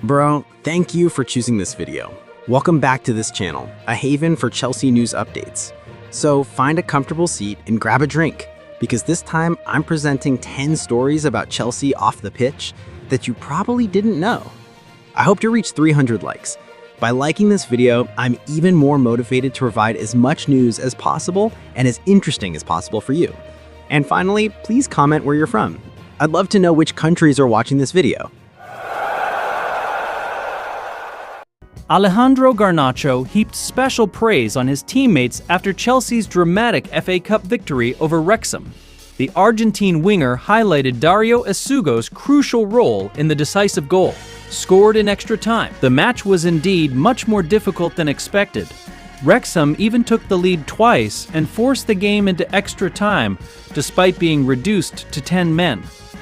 Bro, thank you for choosing this video. Welcome back to this channel, a haven for Chelsea news updates. So find a comfortable seat and grab a drink, because this time I'm presenting 10 stories about Chelsea off the pitch that you probably didn't know. I hope to reach 300 likes. By liking this video, I'm even more motivated to provide as much news as possible and as interesting as possible for you. And finally, please comment where you're from. I'd love to know which countries are watching this video. Alejandro Garnacho heaped special praise on his teammates after Chelsea's dramatic FA Cup victory over Wrexham. The Argentine winger highlighted Dario Essugo's crucial role in the decisive goal, scored in extra time. The match was indeed much more difficult than expected. Wrexham even took the lead twice and forced the game into extra time, despite being reduced to 10 men.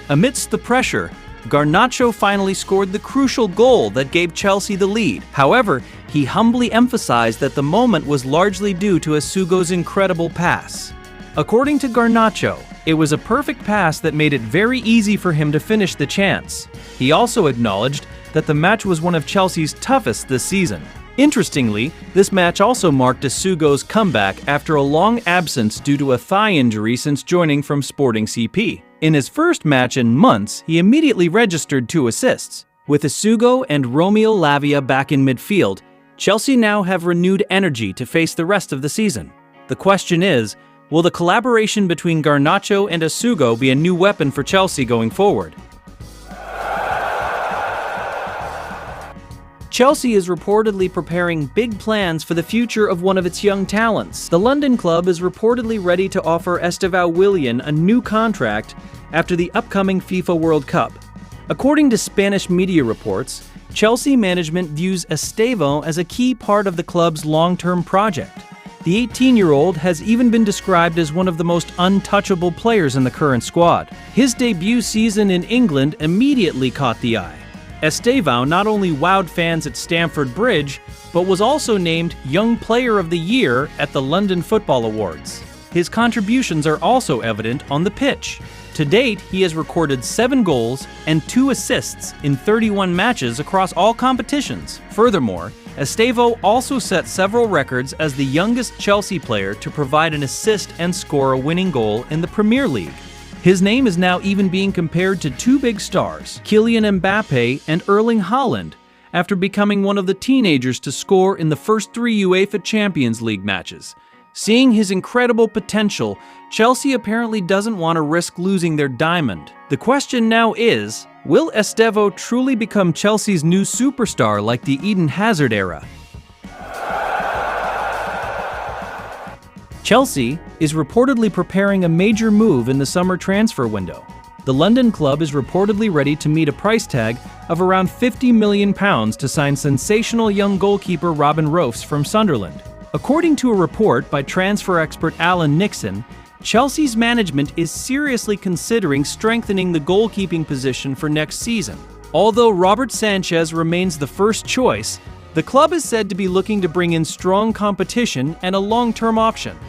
Amidst the pressure, Garnacho finally scored the crucial goal that gave Chelsea the lead. However, he humbly emphasized that the moment was largely due to Essugo's incredible pass. According to Garnacho, it was a perfect pass that made it very easy for him to finish the chance. He also acknowledged that the match was one of Chelsea's toughest this season. Interestingly, this match also marked Essugo's comeback after a long absence due to a thigh injury since joining from Sporting CP. In his first match in months, he immediately registered 2 assists. With Essugo and Romeo Lavia back in midfield, Chelsea now have renewed energy to face the rest of the season. The question is, will the collaboration between Garnacho and Essugo be a new weapon for Chelsea going forward? Chelsea is reportedly preparing big plans for the future of one of its young talents. The London club is reportedly ready to offer Estevao Willian a new contract after the upcoming FIFA World Cup. According to Spanish media reports, Chelsea management views Estevao as a key part of the club's long-term project. The 18-year-old has even been described as one of the most untouchable players in the current squad. His debut season in England immediately caught the eye. Estevao not only wowed fans at Stamford Bridge, but was also named Young Player of the Year at the London Football Awards. His contributions are also evident on the pitch. To date, he has recorded 7 goals and 2 assists in 31 matches across all competitions. Furthermore, Estevao also set several records as the youngest Chelsea player to provide an assist and score a winning goal in the Premier League. His name is now even being compared to 2 big stars, Kylian Mbappe and Erling Haaland, after becoming one of the teenagers to score in the first 3 UEFA Champions League matches. Seeing his incredible potential, Chelsea apparently doesn't want to risk losing their diamond. The question now is, will Estevao truly become Chelsea's new superstar like the Eden Hazard era? Chelsea is reportedly preparing a major move in the summer transfer window. The London club is reportedly ready to meet a price tag of around £50 million to sign sensational young goalkeeper Robin Roos from Sunderland. According to a report by transfer expert Alan Nixon, Chelsea's management is seriously considering strengthening the goalkeeping position for next season. Although Robert Sanchez remains the first choice, the club is said to be looking to bring in strong competition and a long-term option.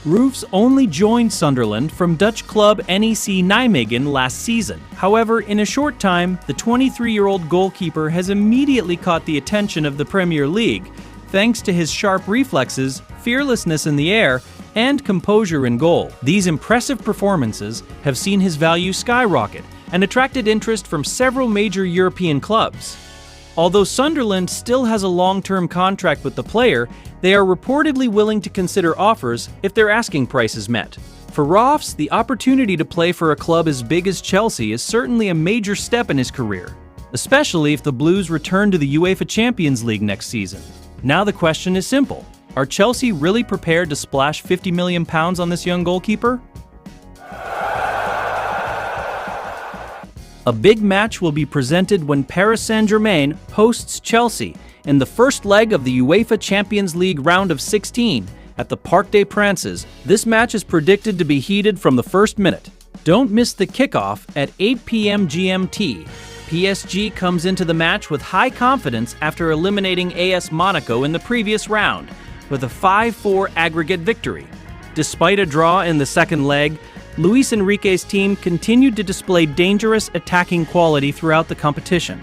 Roos only joined Sunderland from Dutch club NEC Nijmegen last season. However, in a short time, the 23-year-old goalkeeper has immediately caught the attention of the Premier League, thanks to his sharp reflexes, fearlessness in the air, and composure in goal. These impressive performances have seen his value skyrocket and attracted interest from several major European clubs. Although Sunderland still has a long-term contract with the player, they are reportedly willing to consider offers if their asking price is met. For Roos, the opportunity to play for a club as big as Chelsea is certainly a major step in his career, especially if the Blues return to the UEFA Champions League next season. Now the question is simple. Are Chelsea really prepared to splash £50 million on this young goalkeeper? A big match will be presented when Paris Saint-Germain hosts Chelsea in the first leg of the UEFA Champions League round of 16 at the Parc des Princes. This match is predicted to be heated from the first minute. Don't miss the kickoff at 8 p.m. GMT. PSG comes into the match with high confidence after eliminating AS Monaco in the previous round with a 5-4 aggregate victory. Despite a draw in the second leg, Luis Enrique's team continued to display dangerous attacking quality throughout the competition.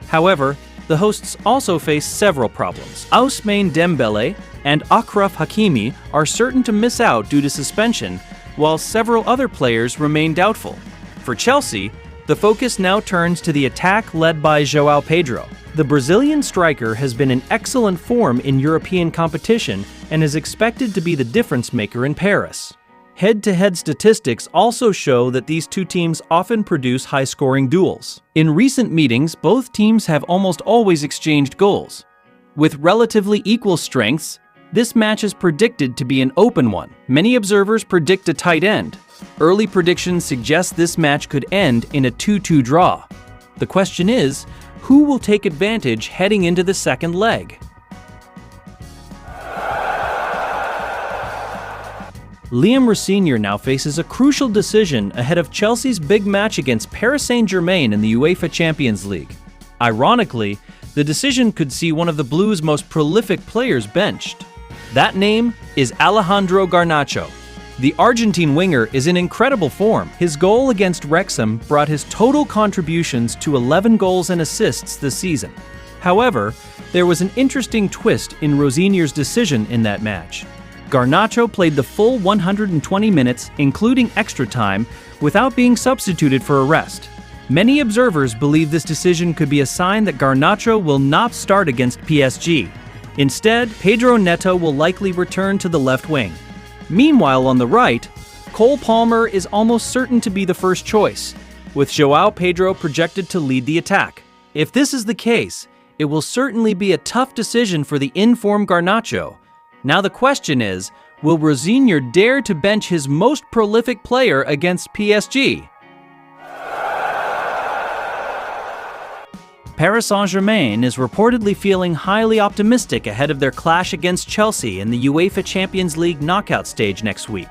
However, The hosts also face several problems. Ousmane Dembele and Achraf Hakimi are certain to miss out due to suspension, while several other players remain doubtful. For Chelsea, the focus now turns to the attack led by Joao Pedro. The Brazilian striker has been in excellent form in European competition and is expected to be the difference maker in Paris. Head-to-head statistics also show that these two teams often produce high-scoring duels. In recent meetings, both teams have almost always exchanged goals. With relatively equal strengths, this match is predicted to be an open one. Many observers predict a tight end. Early predictions suggest this match could end in a 2-2 draw. The question is, who will take advantage heading into the second leg? Rosenior now faces a crucial decision ahead of Chelsea's big match against Paris Saint-Germain in the UEFA Champions League. Ironically, the decision could see one of the Blues' most prolific players benched. That name is Alejandro Garnacho. The Argentine winger is in incredible form. His goal against Wrexham brought his total contributions to 11 goals and assists this season. However, there was an interesting twist in Rosenior's decision in that match. Garnacho played the full 120 minutes, including extra time, without being substituted for a rest. Many observers believe this decision could be a sign that Garnacho will not start against PSG. Instead, Pedro Neto will likely return to the left wing. Meanwhile, on the right, Cole Palmer is almost certain to be the first choice, with Joao Pedro projected to lead the attack. If this is the case, it will certainly be a tough decision for the in-form Garnacho. Now the question is, will Rosenior dare to bench his most prolific player against PSG? Paris Saint-Germain is reportedly feeling highly optimistic ahead of their clash against Chelsea in the UEFA Champions League knockout stage next week.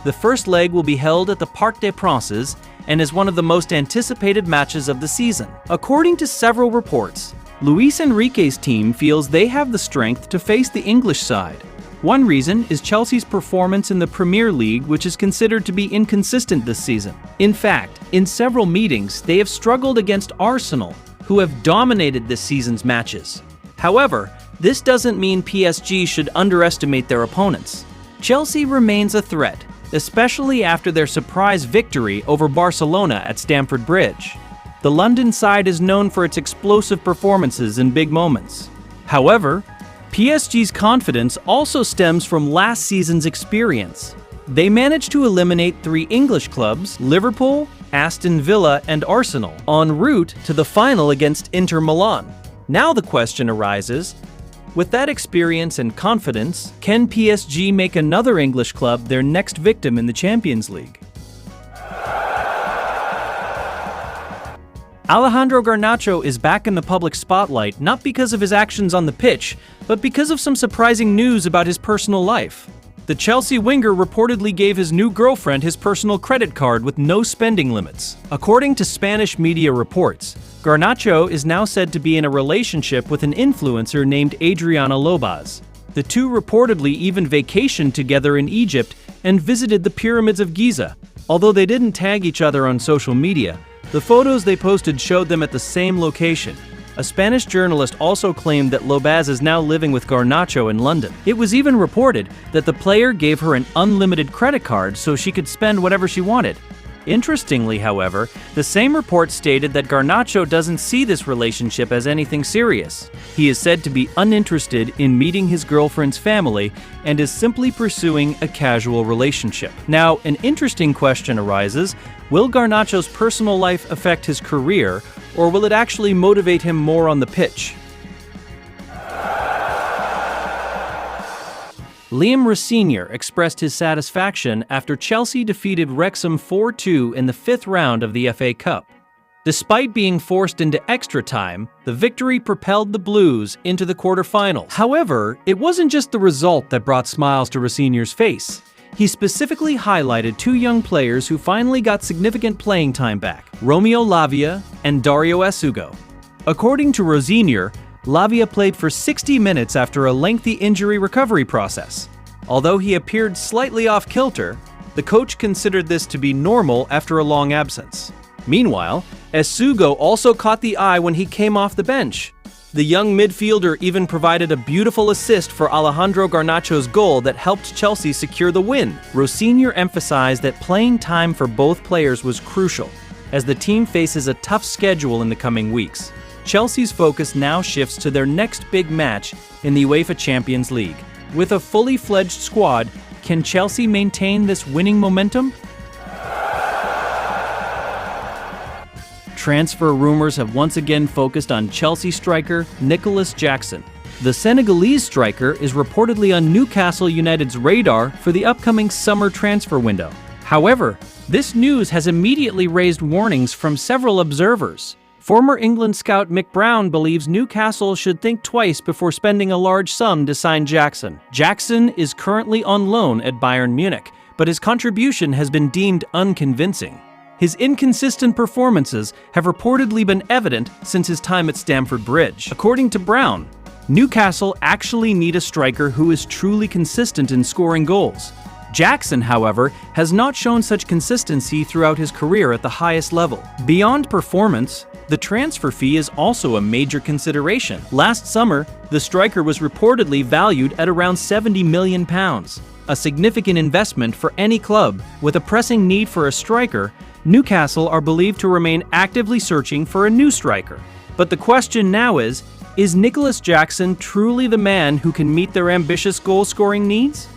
The first leg will be held at the Parc des Princes and is one of the most anticipated matches of the season. According to several reports, Luis Enrique's team feels they have the strength to face the English side. One reason is Chelsea's performance in the Premier League, which is considered to be inconsistent this season. In fact, in several meetings, they have struggled against Arsenal, who have dominated this season's matches. However, this doesn't mean PSG should underestimate their opponents. Chelsea remains a threat, especially after their surprise victory over Barcelona at Stamford Bridge. The London side is known for its explosive performances in big moments. However, PSG's confidence also stems from last season's experience. They managed to eliminate 3 English clubs, Liverpool, Aston Villa, and Arsenal, en route to the final against Inter Milan. Now the question arises, with that experience and confidence, can PSG make another English club their next victim in the Champions League? Alejandro Garnacho is back in the public spotlight not because of his actions on the pitch, but because of some surprising news about his personal life. The Chelsea winger reportedly gave his new girlfriend his personal credit card with no spending limits. According to Spanish media reports, Garnacho is now said to be in a relationship with an influencer named Adriana Lobaz. The two reportedly even vacationed together in Egypt and visited the pyramids of Giza. Although they didn't tag each other on social media, the photos they posted showed them at the same location. A Spanish journalist also claimed that Lobaz is now living with Garnacho in London. It was even reported that the player gave her an unlimited credit card so she could spend whatever she wanted. Interestingly, however, the same report stated that Garnacho doesn't see this relationship as anything serious. He is said to be uninterested in meeting his girlfriend's family and is simply pursuing a casual relationship. Now, an interesting question arises: will Garnacho's personal life affect his career, or will it actually motivate him more on the pitch? Rosenior expressed his satisfaction after Chelsea defeated Wrexham 4-2 in the 5th round of the FA Cup. Despite being forced into extra time, the victory propelled the Blues into the quarterfinals. However, it wasn't just the result that brought smiles to Rosenior's face. He specifically highlighted 2 young players who finally got significant playing time back: Romeo Lavia and Dario Essugo. According to Rosenior, Lavia played for 60 minutes after a lengthy injury recovery process. Although he appeared slightly off-kilter, the coach considered this to be normal after a long absence. Meanwhile, Essugo also caught the eye when he came off the bench. The young midfielder even provided a beautiful assist for Alejandro Garnacho's goal that helped Chelsea secure the win. Rosenior emphasized that playing time for both players was crucial, as the team faces a tough schedule in the coming weeks. Chelsea's focus now shifts to their next big match in the UEFA Champions League. With a fully fledged squad, can Chelsea maintain this winning momentum? Transfer rumors have once again focused on Chelsea striker Nicolas Jackson. The Senegalese striker is reportedly on Newcastle United's radar for the upcoming summer transfer window. However, this news has immediately raised warnings from several observers. Former England scout Mick Brown believes Newcastle should think twice before spending a large sum to sign Jackson. Jackson is currently on loan at Bayern Munich, but his contribution has been deemed unconvincing. His inconsistent performances have reportedly been evident since his time at Stamford Bridge. According to Brown, Newcastle actually need a striker who is truly consistent in scoring goals. Jackson, however, has not shown such consistency throughout his career at the highest level. Beyond performance, the transfer fee is also a major consideration. Last summer, the striker was reportedly valued at around £70 million. A significant investment for any club. With a pressing need for a striker, Newcastle are believed to remain actively searching for a new striker. But the question now is Nicolas Jackson truly the man who can meet their ambitious goal-scoring needs?